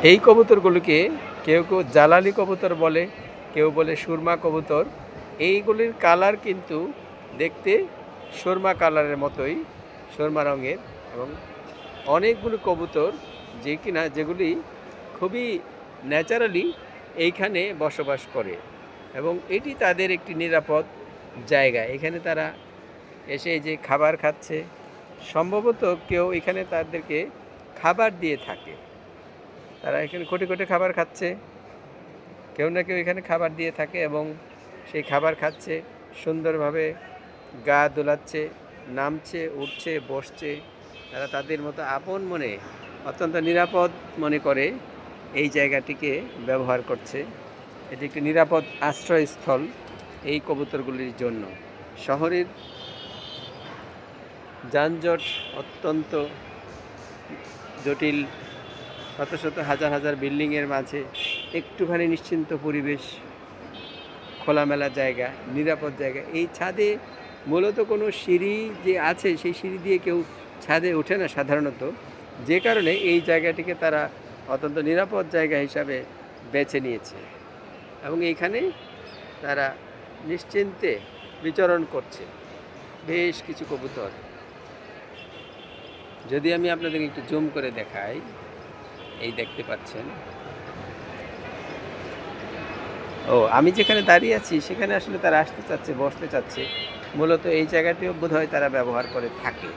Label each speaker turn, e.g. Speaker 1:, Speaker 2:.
Speaker 1: এই কবুতরগুলোকে কেউ কেউ জালালি কবুতর বলে, কেউ বলে সুরমা কবুতর। এইগুলির কালার কিন্তু দেখতে সুরমা কালারের মতোই, সুরমা রঙের। এবং অনেকগুলো কবুতর যেগুলি খুবই ন্যাচারালি এইখানে বসবাস করে, এবং এটি তাদের একটি নিরাপদ জায়গা। এখানে তারা এসে যে খাবার খাচ্ছে, সম্ভবত কেউ এখানে তাদেরকে খাবার দিয়ে থাকে। তারা এখানে কোটে কোটে খাবার খাচ্ছে, কেউ না কেউ এখানে খাবার দিয়ে থাকে এবং সেই খাবার খাচ্ছে, সুন্দরভাবে গা দোলাচ্ছে, নামছে, উঠছে, বসছে। তারা তাদের মতো আপন মনে, অত্যন্ত নিরাপদ মনে করে এই জায়গাটিকে ব্যবহার করছে। এটি একটি নিরাপদ আশ্রয়স্থল এই কবুতরগুলির জন্য। শহরের যানজট, অত্যন্ত জটিল, শত শত হাজার হাজার বিল্ডিংয়ের মাঝে একটুখানি নিশ্চিন্ত পরিবেশ, খোলামেলা জায়গা, নিরাপদ জায়গা। এই ছাদে মূলত কোনো সিঁড়ি যে আছে, সেই সিঁড়ি দিয়ে কেউ ছাদে ওঠে না সাধারণত, যে কারণে এই জায়গাটিকে তারা অত্যন্ত নিরাপদ জায়গা হিসাবে বেছে নিয়েছে এবং এইখানে তারা নিশ্চিন্তে বিচরণ করছে বেশ কিছু কবুতর। যদি আমি আপনাদের একটু জুম করে দেখাই, এই দেখতে পাচ্ছেন। আমি যেখানে দাঁড়িয়ে আছি সেখানে আসলে তারা আসতে চাচ্ছে, বসতে চাচ্ছে। মূলত এই জায়গাটিও বোধহয় তারা ব্যবহার করে থাকে।